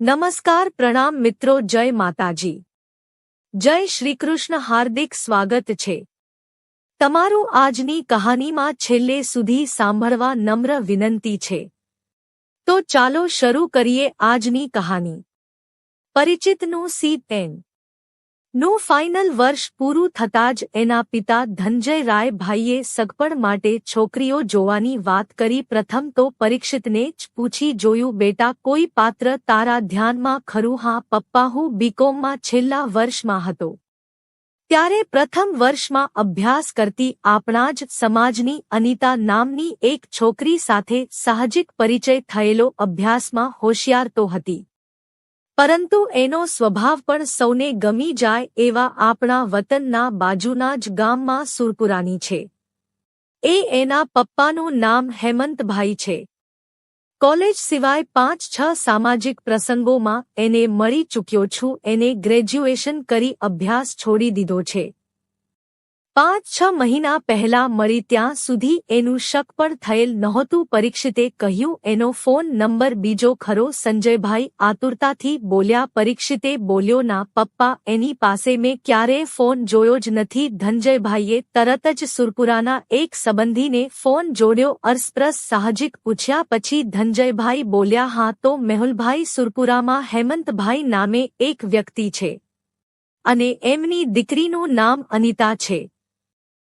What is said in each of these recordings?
નમસ્કાર પ્રણામ મિત્રો જય માતાજી જય શ્રી કૃષ્ણ હાર્દિક સ્વાગત છે તમારું આજની કહાનીમાં છેલ્લે સુધી સાંભળવા નમ્ર વિનંતી છે તો ચાલો શરૂ કરીએ આજની કહાની પરિચિતનું C10 નું ફાઇનલ વર્ષ પૂરું થતાં જ એના પિતા ધનંજય રાય ભાઈએ સગપણ માટે છોકરીઓ જોવાની વાત કરી પ્રથમ તો પરીક્ષિતને જ પૂછી જોયું બેટા કોઈ પાત્ર તારા ધ્યાનમાં ખરું હા પપ્પા હું બીકોમમાં છેલ્લા વર્ષમાં હતો ત્યારે પ્રથમ વર્ષમાં અભ્યાસ કરતી આપણા જ સમાજની અનિતા નામની એક છોકરી સાથે સાહજિક પરિચય થયેલો અભ્યાસમાં હોશિયાર તો હતી પરંતુ એનો સ્વભાવ પણ સૌને ગમી જાય એવા આપણા વતનના બાજુના જ ગામમાં સુરપુરાની છે એના પપ્પાનું નામ હેમંતભાઈ છે કોલેજ સિવાય 5-6 સામાજિક પ્રસંગોમાં એને મળી ચૂક્યો છું એને ગ્રેજ્યુએશન કરી અભ્યાસ છોડી દીધો છે 5-6 મહિના પહેલા મળી ત્યાં સુધી એનું શક પણ થયેલ નહોતું પરીક્ષિતે કહ્યું એનો ફોન નંબર બીજો ખરો સંજયભાઈ આતુરતાથી બોલ્યા પરીક્ષિતે બોલ્યો ના પપ્પા એની પાસે મેં ક્યારેય ફોન જોયો જ નથી ધનંજયભાઈએ તરત જ સુરપુરાના એક સંબંધીને ફોન જોડ્યો અરસપ્રસ સાહજિક પૂછ્યા પછી ધનંજયભાઈ બોલ્યા હા તો મેહુલભાઈ સુરપુરામાં હેમંતભાઈ નામે એક વ્યક્તિ છે અને એમની દીકરીનું નામ અનિતા છે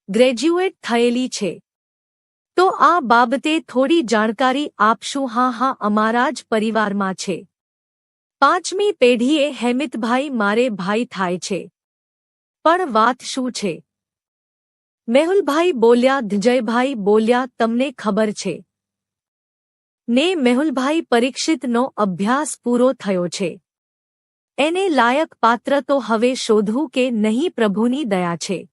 ગ્રેજ્યુએટ થયેલી છે તો આ બાબતે થોડી જાણકારી આપશું હા અમારા જ પરિવારમાં છે 5મી પેઢીએ હેમિતભાઈ મારે ભાઈ થાય છે પણ વાત શું છે મેહુલભાઈ બોલ્યા ધનંજયભાઈ બોલ્યા તમને ખબર છે ને મેહુલભાઈ પરીક્ષિતનો અભ્યાસ પૂરો થયો છે એને લાયક પાત્ર તો હવે શોધવું કે નહીં પ્રભુની દયા છે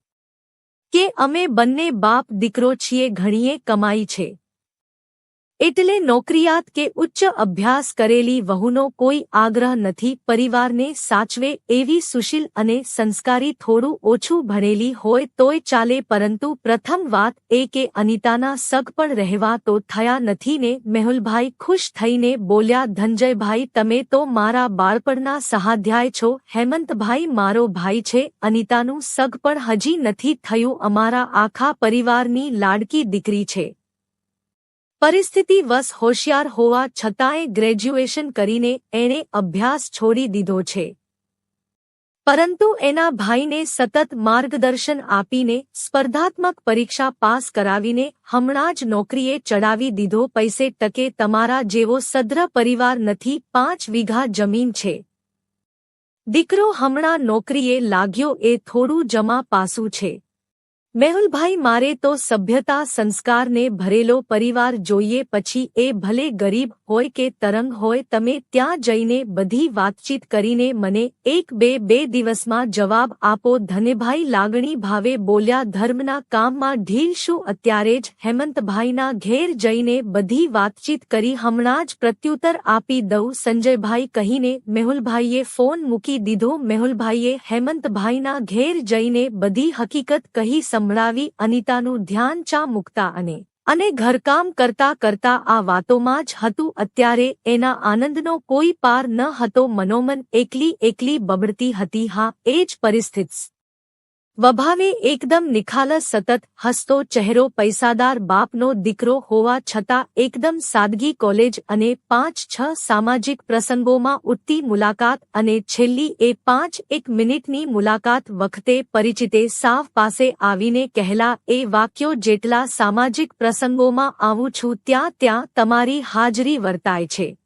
કે અમે બંને બાપ દીકરો છીએ ઘણીએ કમાઈ છે એટલે નોકરિયાત કે ઉચ્ચ અભ્યાસ કરેલી વહુનો કોઈ આગ્રહ નથી પરિવારને સાચવે એવી સુશીલ અને સંસ્કારી થોડું ઓછું ભણેલી હોય તોય ચાલે પરંતુ પ્રથમ વાત એ કે અનિતાના સગ પણ રહેવા તો થયા નથી ને મેહુલભાઈ ખુશ થઈને બોલ્યા ધનંજયભાઈ તમે તો મારા બાળપણના સહાધ્યાય છો હેમંતભાઈ મારો ભાઈ છે અનિતાનું સગ પણ હજી નથી થયું અમારા આખા પરિવારની લાડકી દીકરી છે પરિસ્થિતિ વશ હોશિયાર હોવા છતાંય ગ્રેજ્યુએશન કરીને એણે અભ્યાસ છોડી દીધો છે પરંતુ એના ભાઈને સતત માર્ગદર્શન આપીને સ્પર્ધાત્મક પરીક્ષા પાસ કરાવીને હમણાં જ નોકરીએ ચડાવી દીધો પૈસે ટકે તમારા જેવો સદ્ર પરિવાર નથી 5 વીઘા જમીન છે દીકરો હમણાં નોકરીએ લાગ્યો એ થોડું જમા પાસું છે મેહુલભાઈ મારે તો સભ્યતા સંસ્કારને ભરેલો પરિવાર જોઈએ પછી એ ભલે ગરીબ હોય કે તરંગ હોય તમે ત્યાં જઈને બધી વાતચીત કરીને મને 1-2 દિવસમાં જવાબ આપો ધનેભાઈ લાગણી ભાવે બોલ્યા ધર્મના કામમાં ઢીલ શું અત્યારે જ હેમંતભાઈના ઘેર જઈને બધી વાતચીત કરી હમણાં જ પ્રત્યુત્તર આપી દઉં સંજયભાઈ કહીને મેહુલભાઈએ ફોન મૂકી દીધો મેહુલભાઈએ હેમંતભાઈના ઘેર જઈને બધી હકીકત કહી સંભળાવી અનિતાનું ધ્યાન ચા મૂકતા અને ઘરકામ કરતા આ વાતોમાં જ હતું અત્યારે એના આનંદનો કોઈ પાર ન હતો મનોમન એકલી બબડતી હતી હા એ જ પરિસ્થિતિ વભાવે એકદમ નિખાલસ સતત હસતો ચહેરો પૈસાદાર બાપનો દીકરો હોવા છતાં એકદમ સાદગી કોલેજ અને 5-6 સામાજિક પ્રસંગોમાં ઉઠતી મુલાકાત અને છેલ્લી એ 5-1 મિનિટની મુલાકાત વખતે પરિચિતે સાવ પાસે આવીને કહેલા એ વાક્યો જેટલા સામાજિક પ્રસંગોમાં આવું છું ત્યાં તમારી હાજરી વર્તાય છે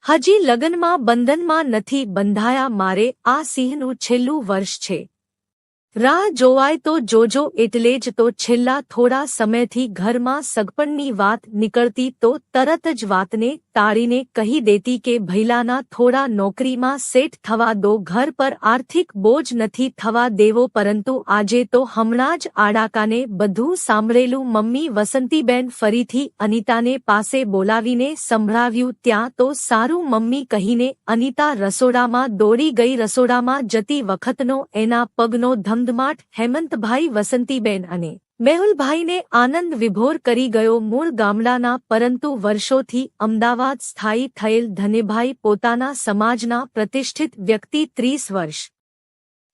હજી લગ્નમાં બંધનમાં નથી બંધાયા મારે આ સિંહનું છેલ્લું વર્ષ છે રાહ જોવાય તો જોજો એટલે જ તો છેલ્લા થોડા સમયથી ઘરમાં સગપણની વાત નીકળતી તો તરત જ વાતને તાળીને કહી દેતી કે ભૈલાના થોડા નોકરીમાં સેટ થવા દો ઘર પર આર્થિક બોજ નથી થવા દેવો પરંતુ આજે તો હમણાં જ આડાકાને બધું સાંભળેલું મમ્મી વસંતીબેન ફરીથી અનિતાને પાસે બોલાવીને સંભળાવ્યું ત્યાં તો સારું મમ્મી કહીને અનિતા રસોડામાં દોડી ગઈ રસોડામાં જતી વખતનો એના પગનો ધમ ધમધમાટ હેમંતભાઈ વસંતીબેન અને મેહુલભાઈને આનંદ વિભોર કરી ગયો. મૂળ ગામડાના પરંતુ વર્ષોથી અમદાવાદ સ્થાયી થયેલ ધનેભાઈ પોતાના સમાજના પ્રતિષ્ઠિત વ્યક્તિ 30 વર્ષ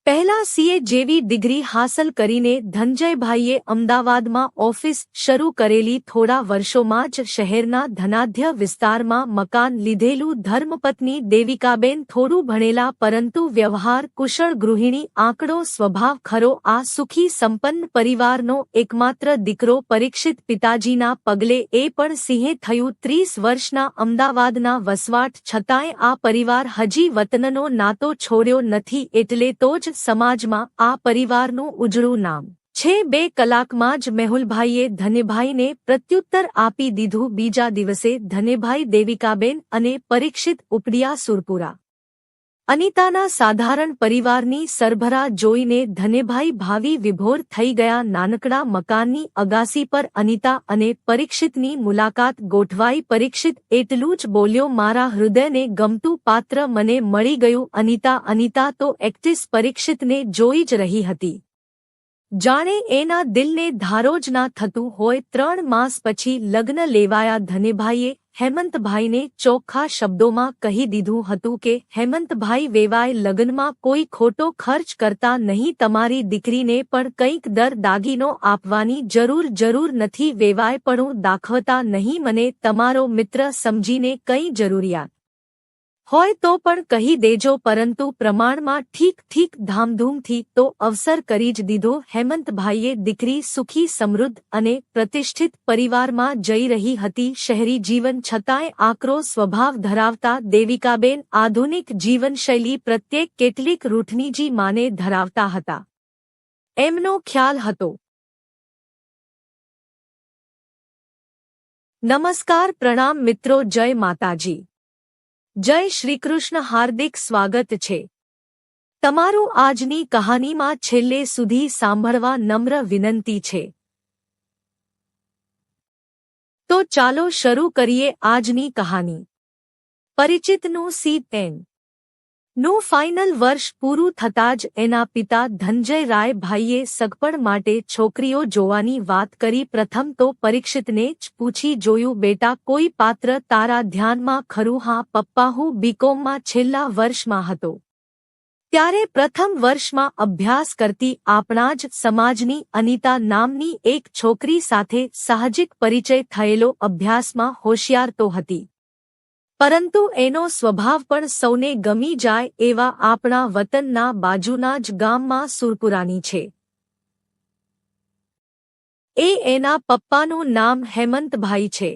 પહેલા સીએ જેવી ડિગ્રી હાંસલ કરીને ધનંજયભાઈએ અમદાવાદમાં ઓફિસ શરૂ કરેલી. થોડા વર્ષોમાં જ શહેરના ધનાઢ્ય વિસ્તારમાં મકાન લીધેલું. ધર્મપત્ની દેવિકાબેન થોડું ભણેલા પરંતુ વ્યવહાર કુશળ ગૃહિણી. આંકડો સ્વભાવ ખરો. આ સુખી સંપન્ન પરિવારનો એકમાત્ર દીકરો પરીક્ષિત પિતાજીના પગલે એ પણ સિંહે થયું. 30 વર્ષના અમદાવાદના વસવાટ છતાંય આ પરિવાર હજી વતનનો નાતો છોડ્યો નથી. એટલે તો જ સમાજમાં આ પરિવારનું ઉજળું નામ છે. 2 કલાકમાં જ મેહુલભાઈએ ધનેભાઈને પ્રત્યુત્તર આપી દીધું. બીજા દિવસે ધનેભાઈ દેવિકાબેન અને પરીક્ષિત ઉપડ્યા સુરપુરા. અનિતાના સાધારણ પરિવારની સરભરા જોઈને ધનેભાઈ ભાવિ વિભોર થઈ ગયા. નાનકડા મકાનની અગાસી પર અનિતા અને પરીક્ષિતની મુલાકાત ગોઠવાઈ. પરીક્ષિત એટલું જ બોલ્યો, મારા હૃદયને ગમતું પાત્ર મને મળી ગયું. અનિતા તો એક્ટ્રેસ પરીક્ષિતને જોઈ જ રહી હતી. જાણે એના દિલને ધારો જ ના થતું હોય. 3 માસ પછી લગ્ન લેવાયા. ધનેભાઈએ હેમંતભાઈને ચોખ્ખા શબ્દોમાં કહી દીધું હતું કે હેમંતભાઈ વેવાય લગ્નમાં કોઈ ખોટો ખર્ચ કરતા નહીં. તમારી દીકરીને પણ કંઈક દાગીનો આપવાની જરૂર નથી. વેવાયપણું દાખવતા નહીં. મને તમારો મિત્ર સમજીને કંઈ જરૂરિયાત હોય તો પણ કહી દેજો, પરંતુ પ્રમાણમાં ઠીક ધામધૂમથી તો અવસર કરી જ દીધો. હેમંતભાઈએ દીકરી સુખી સમૃદ્ધ અને પ્રતિષ્ઠિત પરિવારમાં જઈ રહી હતી. શહેરી જીવન છતાંય આકરો સ્વભાવ ધરાવતા દેવિકાબેન આધુનિક જીવનશૈલી પ્રત્યે કેટલીક રૂઠનીજી માને ધરાવતા હતા. એમનો ખ્યાલ હતો. નમસ્કાર, પ્રણામ મિત્રો, જય માતાજી, જય શ્રીકૃષ્ણ. હાર્દિક સ્વાગત છે તમારું આજની કહાનીમાં. છેલ્લે સુધી સાંભળવા નમ્ર વિનંતી છે. તો ચાલો શરૂ કરીએ આજની કહાની. પરિચિતનું C10 નું ફાઇનલ વર્ષ પૂરું થતાં જ એના પિતા ધનંજયરાય ભાઈએ સગપણ માટે છોકરીઓ જોવાની વાત કરી. પ્રથમ તો પરીક્ષિતને જ પૂછી જોયું, બેટા કોઈ પાત્ર તારા ધ્યાનમાં ખરું? હા પપ્પા, હું બીકોમમાં છેલ્લા વર્ષમાં હતો. ત્યારે પ્રથમ વર્ષમાં અભ્યાસ કરતી આપણા જ સમાજની અનિતા નામની એક છોકરી સાથે સાહજિક પરિચય થયેલો. અભ્યાસમાં હોશિયાર તો હતી, પરંતુ એનો સ્વભાવ પણ સૌને ગમી જાય એવા આપણા વતનના બાજુના જ ગામમાં સુરપુરાની છે. એના પપ્પાનું નામ હેમંતભાઈ છે.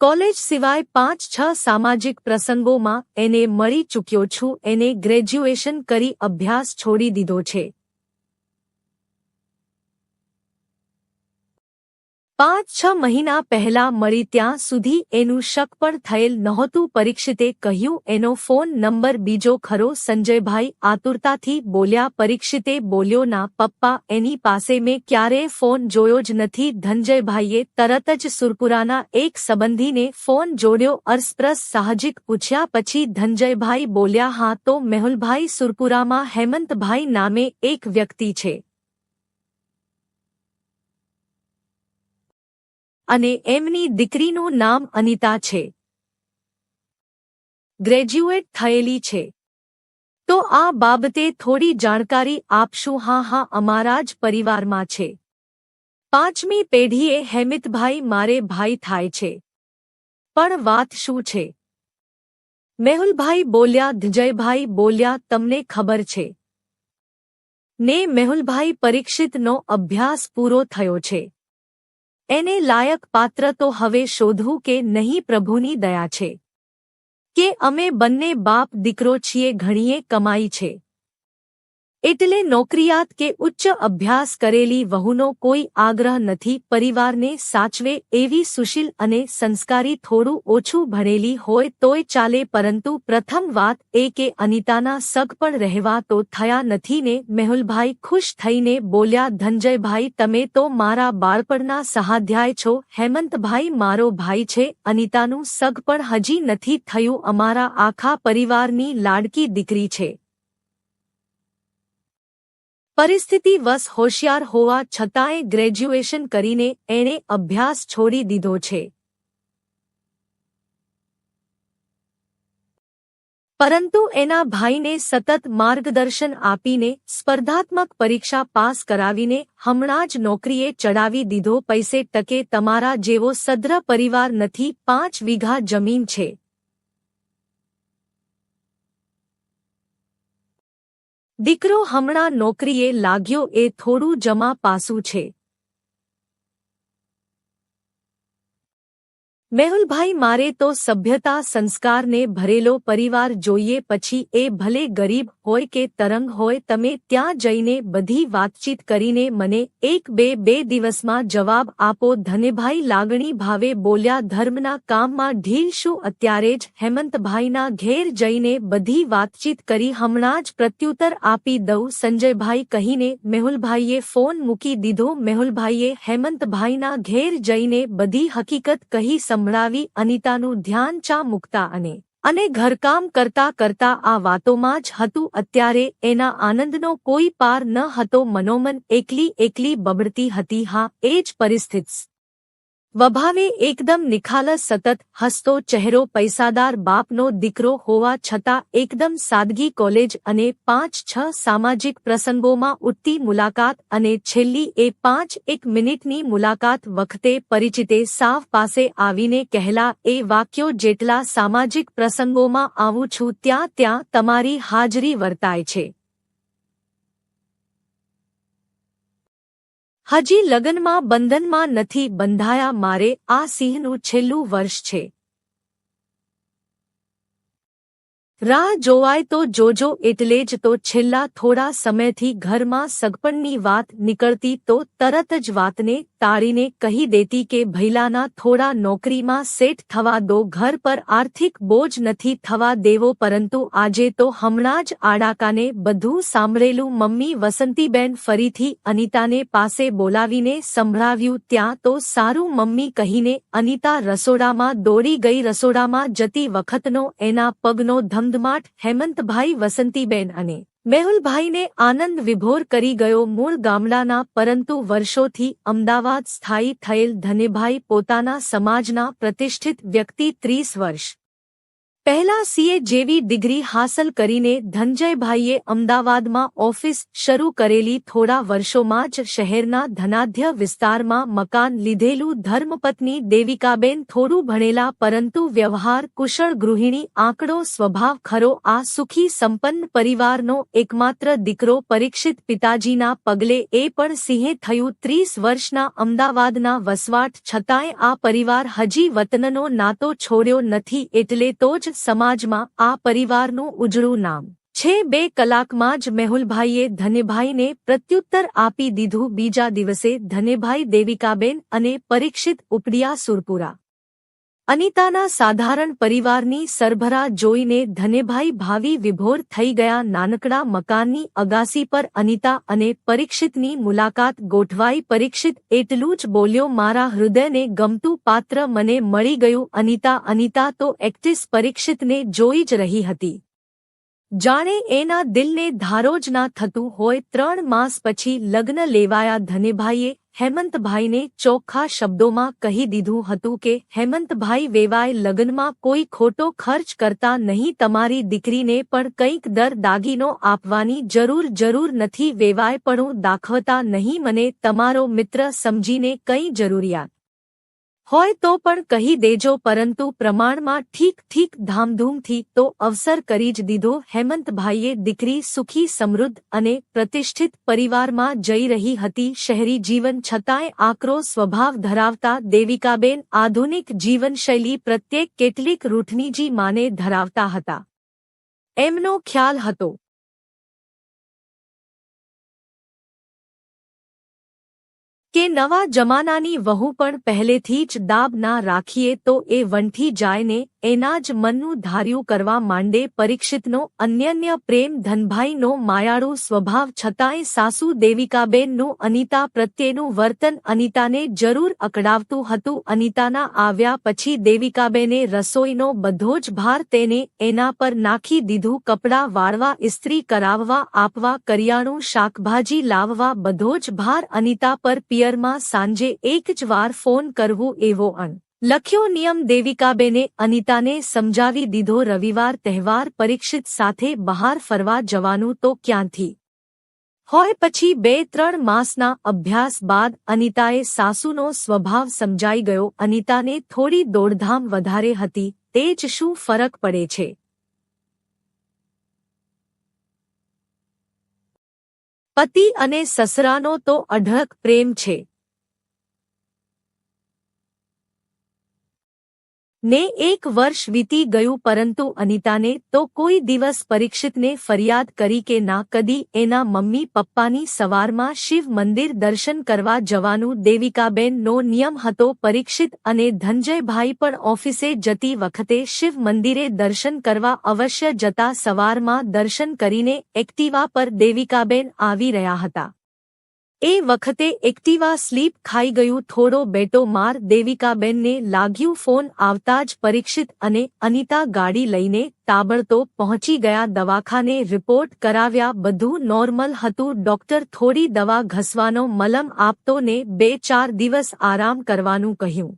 કોલેજ સિવાય 5-6 સામાજિક પ્રસંગોમાં એને મળી ચૂક્યો છું. એને ગ્રેજ્યુએશન કરી અભ્યાસ છોડી દીધો છે. 5-6 મહિના પહેલા મળી ત્યાં સુધી એનું શક પણ થયેલ નહોતું. પરીક્ષિતે કહ્યું, એનો ફોન નંબર બીજો ખરો? સંજયભાઈ આતુરતાથી બોલ્યા. પરીક્ષિતે બોલ્યો, ના પપ્પા, એની પાસે મેં ક્યારેય ફોન જોયો જ નથી. ધનંજયભાઈએ તરત જ સુરપુરાના એક સંબંધીને ફોન જોડ્યો. અરસપરસ સાહજિક પૂછ્યા પછી ધનંજયભાઈ બોલ્યા, હા તો મેહુલભાઈ, સુરપુરામાં હેમંતભાઈ નામે એક વ્યક્તિ છે અને એમની દીકરીનું નામ અનિતા છે. ગ્રેજ્યુએટ થયેલી છે. તો આ બાબતે થોડી જાણકારી આપશું? હા, અમારા જ પરિવારમાં છે. 5મી પેઢીએ હેમિતભાઈ મારે ભાઈ થાય છે. પણ વાત શું છે? મેહુલભાઈ બોલ્યા. ધનંજયભાઈ બોલ્યા, તમને ખબર છે ને મેહુલભાઈ, પરીક્ષિતનો અભ્યાસ પૂરો થયો છે. એને લાયક પાત્ર તો હવે શોધવું કે નહીં? પ્રભુની દયા છે કે અમે બંને બાપ દીકરો છીએ. ઘણીએ કમાઈ છે એટલે નોકરિયાત કે ઉચ્ચ અભ્યાસ કરેલી વહુનો કોઈ આગ્રહ નથી. પરિવારને સાચવે એવી સુશીલ અને સંસ્કારી, થોડું ઓછું ભણેલી હોય તોય ચાલે. પરંતુ પ્રથમ વાત એ કે અનિતાના સગ પણ રહેવા તો થયા નથી ને. મેહુલભાઈ ખુશ થઈને બોલ્યા, ધનંજયભાઈ, તમે તો મારા બાળપણના સહાધ્યાય છો. હેમંતભાઈ મારો ભાઈ છે. અનિતાનું સગ પણ હજી નથી થયું. અમારા આખા પરિવારની લાડકી દીકરી છે. પરિસ્થિતિવશ હોશિયાર હોવા છતાંય ગ્રેજ્યુએશન કરીને એણે અભ્યાસ છોડી દીધો છે. પરંતુ એના ભાઈને સતત માર્ગદર્શન આપીને સ્પર્ધાત્મક પરીક્ષા પાસ કરાવીને હમણાં જ નોકરીએ ચડાવી દીધો. પૈસે ટકે તમારા જેવો સદ્ર પરિવાર નથી. 5 વીઘા જમીન છે. દીકરો હમણાં નોકરીએ લાગ્યો એ થોડું જમા પાસું છે. મેહુલભાઈ, મારે તો સભ્યતા સંસ્કારને ભરેલો પરિવાર જોઈએ. પછી એ ભલે ગરીબ હોય કે તરંગ હોય. તમે ત્યાં જઈને બધી વાતચીત કરીને મને 1-2 દિવસમાં જવાબ આપો. ધનેભાઈ લાગણી ભાવે બોલ્યા. ધર્મના કામમાં ઢીલ શું? અત્યારે જ હેમંતભાઈના ઘેર જઈને બધી વાતચીત કરી હમણાં જ પ્રત્યુત્તર આપી દઉં. સંજયભાઈ કહીને મેહુલભાઈએ ફોન મૂકી દીધો. મેહુલભાઈએ હેમંતભાઈના ઘેર જઈને બધી હકીકત કહી સંભળાવી. અનિતાનું ધ્યાન ચા મૂકતા અને ઘરકામ કરતા કરતા આ વાતોમાં જ હતું. અત્યારે એના આનંદનો કોઈ પાર ન હતો. મનોમન એકલી એકલી બબડતી હતી. હા, એ જ પરિસ્થિતિ. વભાવે એકદમ નિખાલસ, સતત હસતો ચહેરો, પૈસાદાર બાપનો દીકરો હોવા છતાં એકદમ સાદગી. કોલેજ અને 5-6 સામાજિક પ્રસંગોમાં ઉઠતી મુલાકાત અને છેલ્લી એ 5-1 મિનિટની મુલાકાત વખતે પરિચિતે સાવ પાસે આવીને કહેલા એ વાક્યો. જેટલા સામાજિક પ્રસંગોમાં આવું છું ત્યાં તમારી હાજરી વર્તાય છે. હજી લગ્નમાં બંધનમાં નથી બંધાયા. મારે આ સિંહનું છેલ્લું વર્ષ છે. રાહ જોવાય તો જોજો. એટલે જ તો છેલ્લા થોડા સમયથી ઘરમાં સગપણની વાત નીકળતી તો તરત જ વાતને તાળીને કહી દેતી કે ભૈલાના થોડા નોકરીમાં સેટ થવા દો. ઘર પર આર્થિક બોજ નથી થવા દેવો. પરંતુ આજે તો હમણાં જ આડાકાને બધું સાંભળેલું. મમ્મી વસંતીબેન ફરીથી અનિતાને પાસે બોલાવીને સંભળાવ્યું. ત્યાં તો સારું મમ્મી કહીને અનિતા રસોડામાં દોડી ગઈ. રસોડામાં જતી વખતનો એના પગનો ધમધમાટ હેમંતભાઈ, વસંતીબેન અને મેહુલભાઈને આનંદ વિભોર કરી ગયો. મૂળ ગામડાના પરંતુ વર્ષોથી અમદાવાદ સ્થાયી થયેલ ધનેભાઈ પોતાના સમાજના પ્રતિષ્ઠિત વ્યક્તિ. 30 વર્ષ પહેલા સીએ જેવી ડિગ્રી હાંસલ કરીને ધનંજયભાઈએ અમદાવાદમાં ઓફિસ શરૂ કરેલી. થોડા વર્ષોમાં જ શહેરના ધનાઢ્ય વિસ્તારમાં મકાન લીધેલું. ધર્મપત્ની દેવિકાબેન થોડું ભણેલા પરંતુ વ્યવહાર કુશળ ગૃહિણી. આંકડો સ્વભાવ ખરો. આ સુખી સંપન્ન પરિવારનો એકમાત્ર દીકરો પરીક્ષિત. પિતાજીના પગલે એ પણ સિંહે થયું. 30 વર્ષના અમદાવાદના વસવાટ છતાંય આ પરિવાર હજી વતનનો નાતો છોડ્યો નથી. એટલે તો જ સમાજમાં આ પરિવારનું ઉજળું નામ છે. 2 કલાકમાં જ મેહુલભાઈએ ધનેભાઈને પ્રત્યુત્તર આપી દીધું. બીજા દિવસે ધનેભાઈ, દેવિકાબેન અને પરીક્ષિત ઉપડ્યા સુરપુરા. અનિતાના સાધારણ પરિવારની સરભરા જોઈને ધનેભાઈ ભાવિ વિભોર થઈ ગયા. નાનકડા મકાનની અગાસી પર અનિતા અને પરીક્ષિતની મુલાકાત ગોઠવાઈ. પરીક્ષિત એટલું જ બોલ્યો, મારા હૃદયને ગમતું પાત્ર મને મળી ગયું. અનિતા તો એક્ટ્રેસ પરીક્ષિતને જોઈ જ રહી હતી. જાણે એના દિલને ધારો જ ના થતું હોય. 3 માસ પછી લગ્ન લેવાયા. ધનેભાઈએ હેમંતભાઈને ચોખ્ખા શબ્દોમાં કહી દીધું હતું કે હેમંતભાઈ વેવાય લગ્નમાં કોઈ ખોટો ખર્ચ કરતા નહીં. તમારી દીકરીને પણ કંઈક દાગીનો આપવાની જરૂર નથી. વેવાયપણું દાખવતા નહીં. મને તમારો મિત્ર સમજીને કંઈ જરૂરિયાત હોય તો પણ કહી દેજો, પરંતુ પ્રમાણમાં ઠીક ધામધૂમથી તો અવસર કરી જ દીધો. હેમંતભાઈએ દીકરી સુખી સમૃદ્ધ અને પ્રતિષ્ઠિત પરિવારમાં જઈ રહી હતી. શહેરી જીવન છતાંય આકરો સ્વભાવ ધરાવતા દેવિકાબેન આધુનિક જીવનશૈલી પ્રત્યે કેટલીક રૂઠનીજી માને ધરાવતા હતા. એમનો ખ્યાલ હતો કે નવા જમાનાની વહુ પણ પહેલેથી જ દાબ ના રાખીએ તો એ વંઠી જાય ને એના જ મનનું ધાર્યું કરવા માંડે. પરીક્ષિતનો અન્યન્ય પ્રેમ, ધનભાઈનો માયાળુ સ્વભાવ છતાંય સાસુ દેવિકાબેનનું અનિતા પ્રત્યેનું વર્તન અનિતાને જરૂર અકળાવતું હતું. અનિતાના આવ્યા પછી દેવિકાબેને રસોઈનો બધો જ ભાર તેને એના પર નાખી દીધું. કપડાં વાળવા, ઇસ્ત્રી કરાવવા, આપવા, કરિયાણું, શાકભાજી લાવવા બધો જ ભાર અનિતા પર. પિયરમાં સાંજે એક જ વાર ફોન કરવું એવો લખ્યો નિયમ દેવિકાબેને અનિતાને સમજાવી દીધો. રવિવાર તહેવાર, પરીક્ષિત સાથે બહાર ફરવા જવાનું તો ક્યાંથી હોય. પછી 2-3 માસના અભ્યાસ બાદ અનિતાએ સાસુનો સ્વભાવ સમજાઈ ગયો. અનિતાને થોડી દોડધામ વધારે હતી, તે જ શું ફરક પડે છે. પતિ અને સસરાનો તો અઢળક પ્રેમ છે ને 1 વર્ષ વીતી ગયું, પરંતુ અનિતાને તો કોઈ દિવસ પરીક્ષિતને ફરિયાદ કરી કે ના કદી. એના મમ્મી પપ્પાની સવારમાં શિવ મંદિર દર્શન કરવા જવાનું દેવિકાબેનનો નિયમ હતો. પરીક્ષિત અને ધનંજયભાઈ પણ ઓફિસે જતી વખતે શિવ મંદિરે દર્શન કરવા અવશ્ય જતા. સવારમાં દર્શન કરીને એક્ટિવા પર દેવિકાબેન આવી રહ્યા હતા. એ વખતે એક્ટિવા સ્લીપ ખાઈ ગયું. થોડો બેટો માર દેવિકાબેનને લાગ્યું. ફોન આવતા જ પરીક્ષિત અને અનિતા ગાડી લઈને તાબડતોબ પહોંચી ગયા. દવાખાને રિપોર્ટ કરાવ્યા, બધું નોર્મલ હતું. ડોક્ટર થોડી દવા ઘસવાનો મલમ આપતો ને 2-4 દિવસ આરામ કરવાનું કહ્યું.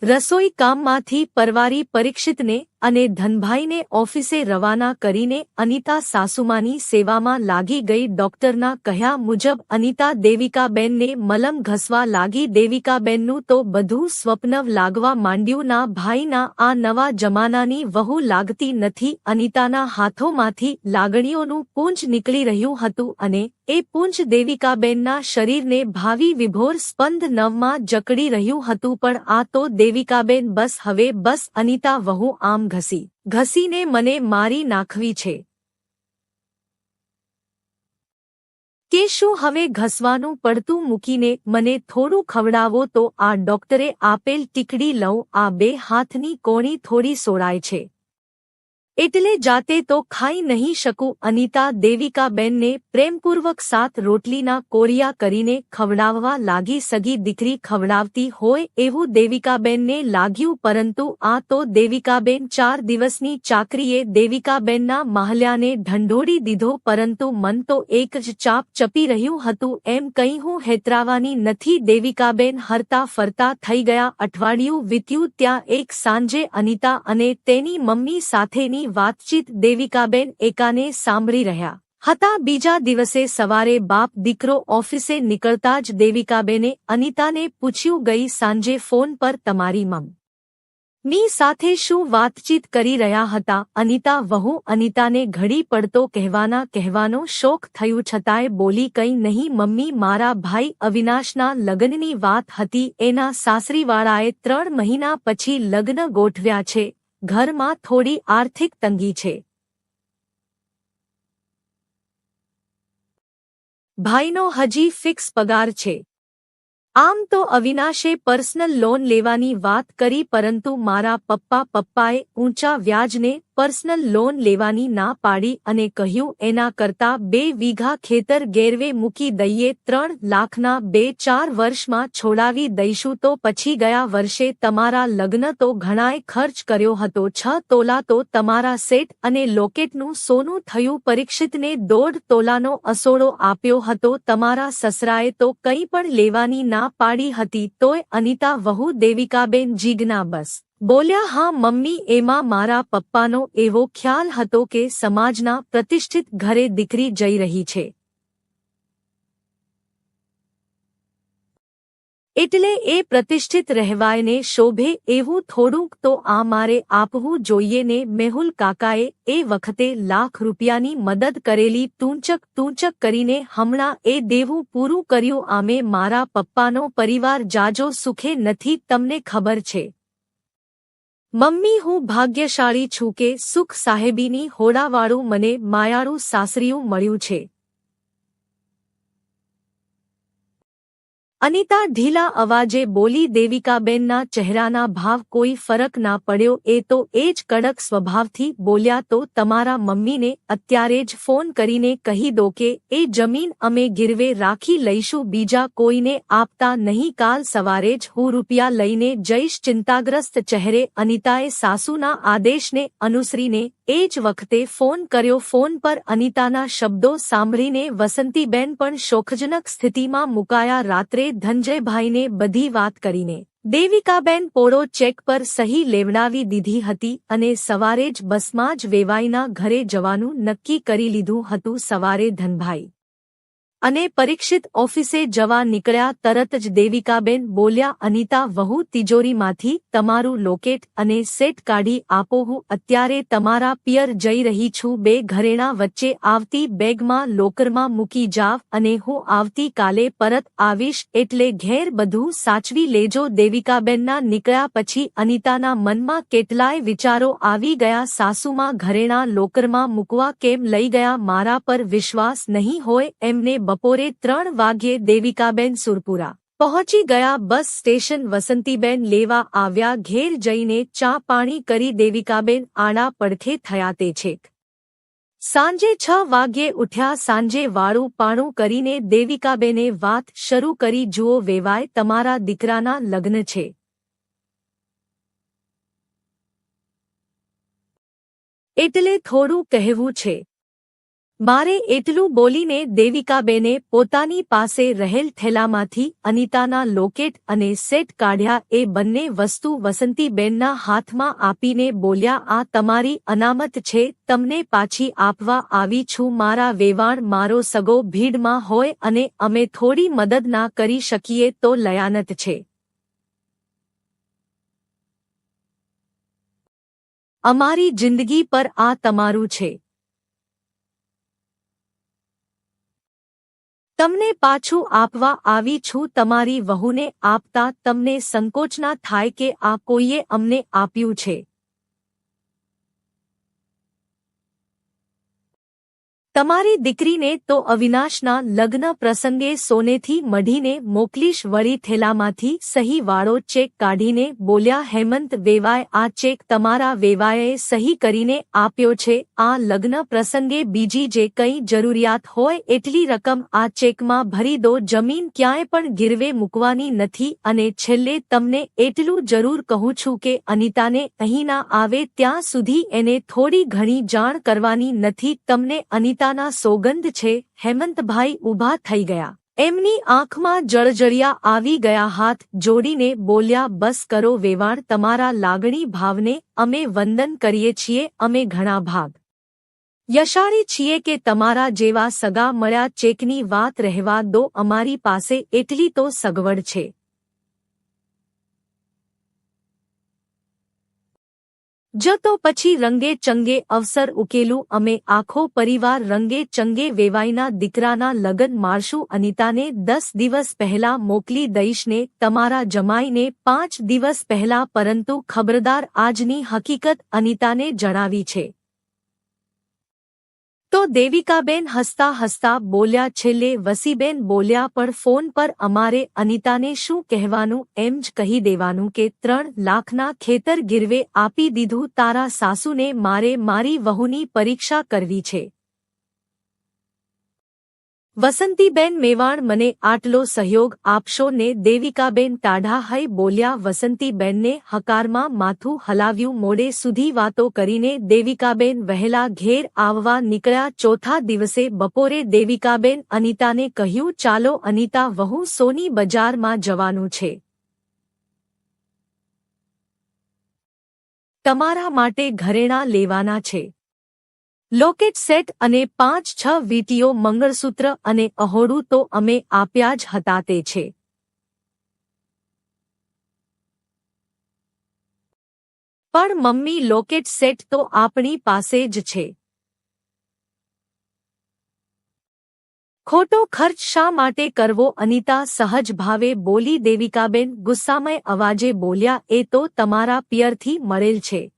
રસોઈ કામમાંથી પરવારી પરીક્ષિતને અને ધનભાઈને ઓફિસે રવાના કરીને અનિતા સાસુમાની સેવામાં લાગી ગઈ. ડોક્ટરના કહ્યા મુજબ અનિતા દેવિકાબેનને મલમ ઘસવા લાગી. દેવિકાબેનનું તો બધું સ્વપ્નવ લાગવા માંડ્યું. ના ભાઈના આ નવા જમાનાની વહુ લાગતી નથી. અનિતાના હાથોમાંથી લાગણીઓનું પૂંજ નીકળી રહ્યું હતું અને એ પૂંજ દેવિકાબેનના શરીરને ભાવિ વિભોર સ્પંદ નવમાં જકડી રહ્યું હતું. પણ આ તો દેવિકાબેન બસ, હવે બસ. અનિતા વહુ આમ ઘસીને મને મારી નાખવી છે કે શું? હવે ઘસવાનું પડતું મૂકીને મને થોડું ખવડાવો તો. આ ડોક્ટરે આપેલ ટીકડી લઉં. આ 2 હાથની કોણી થોડી સોળાય છે એટલે જાતે તો ખાઈ નહીં શકું. અનિતા દેવિકાબેનને પ્રેમપૂર્વક 7 રોટલીના કોળિયા કરીને ખવડાવવા લાગી. સગી દીકરી ખવડાવતી હોય એવું દેવિકાબેનને લાગ્યું. પરંતુ આ તો દેવિકાબેન 4 દિવસની ચાકરીએ દેવિકાબેનના માહલ્યાને ઢંઢોળી દીધો. પરંતુ મન તો એક જ ચાપ ચપી રહ્યું હતું. એમ કંઈ હું હેતરાવાની નથી. દેવિકાબેન હરતા ફરતા થઈ ગયા. અઠવાડિયું વીત્યું. ત્યાં એક સાંજે અનિતા અને તેની મમ્મી સાથેની વાતચીત દેવિકાબેન એકાને સાંભળી રહ્યા હતા. બીજા દિવસે સવારે બાપ દીકરો ઓફિસે નીકળતા જ દેવિકાબેને અનિતાને પૂછ્યું, ગઈ સાંજે ફોન પર તમારી મમ્મી સાથે શું વાતચીત કરી રહ્યા હતા? અનિતા વહુ અનિતાને ઘડી પડતો કહેવાનો શોખ થયું છતાંય બોલી, કંઈ નહીં મમ્મી, મારા ભાઈ અવિનાશના લગ્નની વાત હતી. એના સાસરીવાળાએ 3 મહિના પછી લગ્ન ગોઠવ્યા છે. ઘરમાં થોડી આર્થિક તંગી છે. ભાઈનો હજી ફિક્સ પગાર છે. આમ તો અવિનાશે પર્સનલ લોન લેવાની વાત કરી, પરંતુ મારા પપ્પાએ ઊંચા વ્યાજને પર્સનલ લોન લેવાની ના પાડી અને કહ્યું એના કરતાં 2 વીઘા ખેતર ગેરવે મૂકી દઈએ. 3 લાખના 2-4 વર્ષમાં છોડાવી દઈશું. તો પછી ગયા વર્ષે તમારા લગ્ન તો ઘણાય ખર્ચ કર્યો હતો. 6 તોલા તો તમારા સેટ અને લોકેટનું સોનું થયું. પરીક્ષિતને 1.5 તોલાનો અસોડો આપ્યો હતો. તમારા સસરાએ તો કંઈ પણ લેવાની ના પાડી હતી. તોય અનિતા વહુ દેવિકાબેન જીગના બસ બોલ્યા, હા મમ્મી, એમાં મારા પપ્પાનો એવો ખ્યાલ હતો કે સમાજના પ્રતિષ્ઠિત ઘરે દીકરી જઈ રહી છે એટલે એ પ્રતિષ્ઠિત રહેવાયને શોભે એવું થોડુંક તો આ મારે આપવું જોઈએ ને. મેહુલ કાકાએ એ વખતે લાખ રૂપિયાની મદદ કરેલી. ટૂંચક કરીને હમણાં એ દેવું પૂરું કર્યું. આમે મારા પપ્પાનો પરિવાર જાજો સુખે નથી, તમને ખબર છે મમ્મી. હું ભાગ્યશાળી છું કે સુખ સાહેબીની હોડાવાળું મને માયાળું સાસરિયું મળ્યું છે. અનિતા ઢીલા અવાજે બોલી. દેવિકાબેનના ચહેરાના ભાવ કોઈ ફરક ના પડ્યો. એ તો એ જ કડક સ્વભાવથી બોલ્યા. તો તમારા મમ્મીને અત્યારે જ ફોન કરીને કહી દો કે એ જમીન અમે ગીરવે રાખી લઈશું, બીજા કોઈને આપતા નહીં. કાલ સવારે જ હું રૂપિયા લઈને જઈશ. ચિંતાગ્રસ્ત ચહેરે અનિતાએ સાસુના આદેશને અનુસરીને એ જ વખતે ફોન કર્યો. ફોન પર અનિતાના શબ્દો સાંભળીને વસંતીબેન પણ શોકજનક સ્થિતિમાં મુકાયા. રાત્રે ધનંજયભાઈને બધી વાત કરીને દેવિકાબેન પોળો ચેક પર સહી લેવડાવી દીધી હતી અને સવારે જ બસમાં જ વેવાઈના ઘરે જવાનું નક્કી કરી લીધું હતું. સવારે ધનભાઈ અને પરીક્ષિત ઓફિસે જવા નીકળ્યા. તરત જ દેવિકાબેન બોલ્યા, અનિતા વહુ, તિજોરીમાંથી તમારું લોકેટ અને સેટ કાઢી આપો. હું અત્યારે તમારા પિયર જઈ રહી છું. બે ઘરેણાં વચ્ચે આવતી બેગમાં લોકરમાં મૂકી જાવ અને હું આવતી કાલે પરત આવીશ, એટલે ઘેર બધું સાચવી લેજો. દેવિકાબેનના નીકળ્યા પછી અનિતાના મનમાં કેટલાય વિચારો આવી ગયા. સાસુમાં ઘરેણાં લોકરમાં મૂકવા કેમ લઈ ગયા? મારા પર વિશ્વાસ નહીં હોય એમને. બપોરે 3 વાગ્યે દેવિકાબેન સુરપુરા પહોંચી ગયા. બસ સ્ટેશન વસંતીબેન લેવા આવ્યા. ઘેર જઈને ચા પાણી કરી દેવિકાબેન આડા પડખે થયા. તે છેક સાંજે 6 વાગ્યે ઉઠ્યા. સાંજે વાળું પાણું કરીને દેવિકાબેને વાત શરૂ કરી. જુઓ વેવાય, તમારા દીકરાના લગ્ન છે, એટલે થોડું કહેવું છે મારે. એટલું બોલીને દેવિકાબેને પોતાની પાસે રહેલ થેલામાંથી અનિતાના લોકેટ અને સેટ કાઢ્યા. એ બંને વસ્તુ વસંતીબેનના હાથમાં આપીને બોલ્યા, આ તમારી અનામત છે, તમને પાછી આપવા આવી છું. મારા વેવાણ મારો સગો ભીડમાં હોય અને અમે થોડી મદદ ના કરી શકીએ તો લયાનત છે. અમારી જિંદગી પર આ તમારું છે. તમને પાછું આપવા આવી છું. તમારી વહુને આપતા તમને સંકોચ ના થાય કે આ કોઈએ અમને આપ્યું છે? તમારી દીકરીને તો અવિનાશના લગ્ન પ્રસંગે સોનેથી મઢીને મોકલીશ. વળી થેલામાંથી સહી વાળો ચેક કાઢીને બોલ્યા, હેમંત વેવાય, આ ચેક તમારા વેવાએ સહી કરીને આપ્યો છે. આ લગ્ન પ્રસંગે બીજી જે કંઈ જરૂરિયાત હોય એટલી રકમ આ ચેકમાં ભરી દો. જમીન ક્યાંય પણ ગીરવે મૂકવાની નથી. અને છેલ્લે તમને એટલું જરૂર કહું છું કે અનિતાને અહીં ના આવે ત્યાં સુધી એને થોડી ઘણી જાણ કરવાની નથી. તમને અનિતાના સોગંદ છે. હેમંતભાઈ ઊભા થઈ ગયા. એમની આંખમાં જળજળિયા આવી ગયા. હાથ જોડીને બોલ્યા, બસ કરો વેવાણ, તમારા લાગણી ભાવને અમે વંદન કરીએ છીએ. અમે ઘણા ભાગ્યશાળી છીએ કે તમારા જેવા સગા મળ્યા. ચેકની વાત રહેવા દો, અમારી પાસે એટલી તો સગવડ છે. જો તો પછી રંગે ચંગે અવસર ઉકેલું. અમે આખો પરિવાર રંગે ચંગે વેવાઈના દીકરાના લગ્ન મારશું. અનિતાને 10 દિવસ પહેલા મોકલી દઈશ ને તમારા જમાઈને 5 દિવસ પહેલા. પરંતુ ખબરદાર, આજની હકીકત અનિતાને જણાવી છે તો દેવિકાબેન હસતા હસતા બોલ્યા. છેલ્લે વસીબેન બોલ્યા, પણ ફોન પર અમારે અનિતાને શું કહેવાનું? એમ જ કહી દેવાનું કે 3 લાખના ખેતર ગીરવે આપી દીધું તારા સાસુને. મારે મારી વહુની પરીક્ષા કરવી છે. વસંતીબેન મેવાણ, મને આટલો સહયોગ આપશો ને? દેવિકાબેન ટાઢા હઈ બોલ્યા. વસંતીબેનને હકારમાં માથું હલાવ્યું. મોડે સુધી વાતો કરીને દેવિકાબેન વહેલા ઘેર આવવા નીકળ્યા. ચોથા દિવસે બપોરે દેવિકાબેન અનિતાને કહ્યું, ચાલો અનિતા વહુ, સોની બજારમાં જવાનું છે. તમારા માટે ઘરેણાં લેવાના છે. લોકેટ સેટ અને 5-6 વીંટીઓ, મંગળસૂત્ર અને અહોડું તો અમે આપ્યા જ હતા. તે છે પણ મમ્મી, લોકેટ સેટ તો આપણી પાસે જ છે. ખોટો ખર્ચ શા માટે કરવો? અનિતા સહજ ભાવે બોલી. દેવિકાબેન ગુસ્સામય અવાજે બોલ્યા, એ તો તમારા પિયરથી મળેલ છે.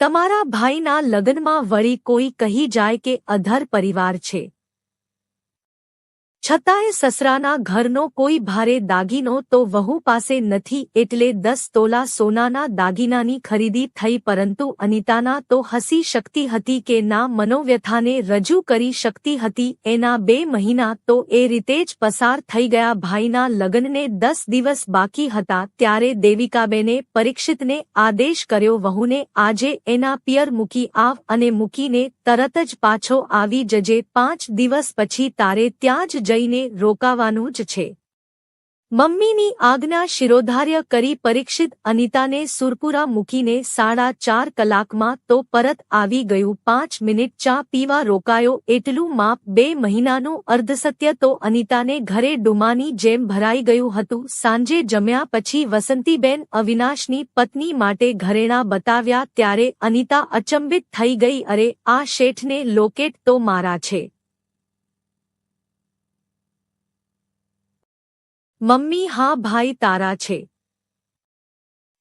તમારા ભાઈના લગ્નમાં વળી કોઈ કહી જાય કે અધર પરિવાર છે. છતાંય સસરાના ઘરનો કોઈ ભારે દાગીનો તો વહુ પાસે નથી એટલે 10 તોલા સોનાના દાગીનાની ખરીદી થઈ પરંતુ અનિતાના તો હસી શકતી હતી કે ના મનોવ્યથાને રજૂ કરી શકતી હતી એના 2 મહિના તો એ રીતે જ પસાર થઈ ગયા ભાઈના લગ્નને 10 દિવસ બાકી હતા ત્યારે દેવિકાબેને પરીક્ષિતને આદેશ કર્યો વહુને આજે એના પિયર મૂકી આવ અને મૂકીને તરત જ પાછો આવી જજે 5 દિવસ પછી તારે ત્યાં જ જઈને રોકાવાનું જ છે મમ્મીની આજ્ઞા શિરોધાર્ય કરી પરીક્ષિત અનિતાને સુરપુરા મૂકીને 4.5 કલાકમાં તો પરત આવી ગયું 5 મિનિટ ચા પીવા રોકાયો એટલું માપ 2 મહિનાનું અર્ધસત્ય તો અનિતાને ઘરે ડુમાની જેમ ભરાઈ ગયું હતું સાંજે જમ્યા પછી વસંતીબેન અવિનાશની પત્ની માટે ઘરેણાં બતાવ્યા ત્યારે અનિતા અચંબિત થઈ ગઈ અરે આ શેઠને લોકેટ તો મારા છે મમ્મી હા ભાઈ તારા છે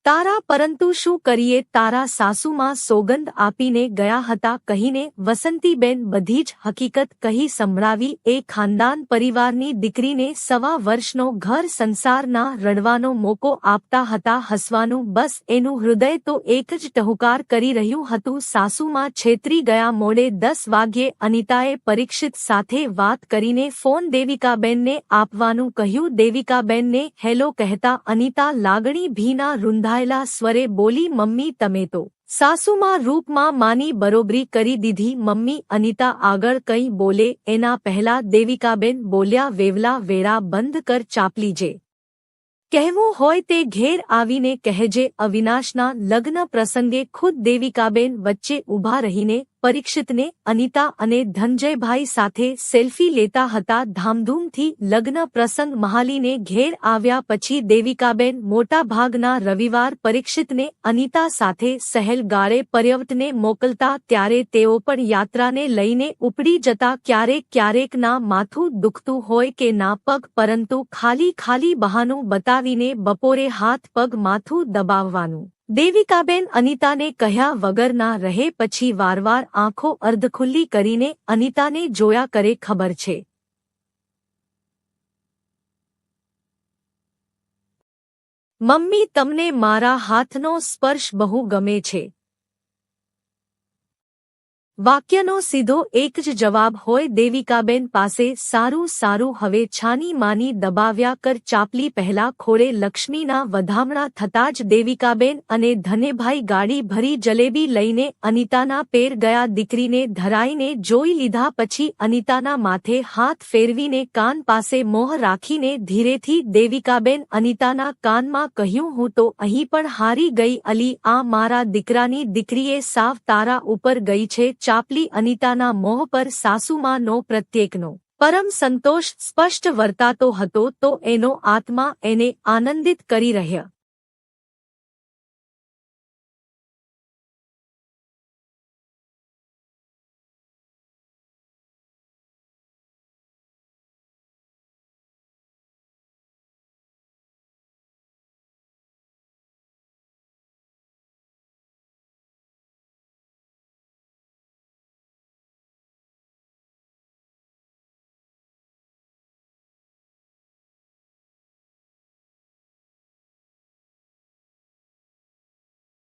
તારા પરંતુ શું કરીએ તારા સાસુમાં સોગંદ આપીને ગયા હતા કહીને વસંતીબેન બધી જ હકીકત કહી સંભળાવી એ ખાનદાન પરિવારની દીકરીને 1.25 વર્ષનો ઘર સંસારના રડવાનો મોકો આપતા હતા હસવાનું બસ એનું હૃદય તો એક જ ટહુકાર કરી રહ્યું હતું સાસુમાં છેતરી ગયા મોડે 10 વાગ્યે અનિતાએ પરીક્ષિત સાથે વાત કરીને ફોન દેવિકાબેનને આપવાનું કહ્યું દેવિકાબેનને હેલો કહેતા અનિતા લાગણી ભીના રૂંધાયેલા સ્વરે બોલી મમ્મી તમે તો સાસુમાં રૂપમાં માની બરોબરી કરી દીધી મમ્મી અનિતા આગળ કંઈ બોલે એના પહેલા દેવિકાબેન બોલ્યા વેવલા વેરા બંધ કર ચાપલી જે કહેવું હોય તે ઘેર આવીને કહેજે અવિનાશના લગ્ન પ્રસંગે ખુદ દેવિકાબેન વચ્ચે ઊભા રહીને પરીક્ષિતને અનિતા અને ધનંજયભાઈ સાથે સેલ્ફી લેતા હતા ધામધૂમથી લગ્ન પ્રસંગ મહાલીને ઘેર આવ્યા પછી દેવિકાબેન મોટા ભાગના રવિવાર પરીક્ષિતને અનિતા સાથે સહેલગાળે પર્યટને મોકલતા ત્યારે તેઓ પણ યાત્રાને લઈને ઉપડી જતા ક્યારેક ક્યારેકના માથું દુખતું હોય કે ના પગ પરંતુ ખાલી બહાનું બતાવીને બપોરે હાથ પગ માથું દબાવવાનું દેવિકાબેન અનિતાને કહ્યા વગર ના રહે પછી વારવાર આંખો અર્ધખુલ્લી કરીને અનિતાને જોયા કરે ખબર છે મમ્મી તમને મારા હાથનો સ્પર્શ બહુ ગમે છે વાક્યનો સીધો એક જ જવાબ હોય દેવિકાબેન પાસે સારું હવે છાની માની દબાવ્યા કર ચાપલી પહેલા ખોળે લક્ષ્મીના વધામણા થતાં જ દેવિકાબેન અને ધનેભાઈ ગાડી ભરી જલેબી લઈને અનિતાના પેર ગયા દીકરીને ધરાઈને જોઈ લીધા પછી અનિતાના માથે હાથ ફેરવીને કાન પાસે મોહ રાખીને ધીરેથી દેવિકાબેન અનિતાના કાનમાં કહ્યું હું તો અહીં પણ હારી ગઈ અલી આ મારા દીકરાની દીકરીએ સાવ તારા ઉપર ગઈ છે ચાપલી અનિતાના મોહ પર સાસુમાનો પ્રત્યેકનો પરમ સંતોષ સ્પષ્ટ વર્તાતો હતો તો એનો આત્મા એને આનંદિત કરી રહ્યો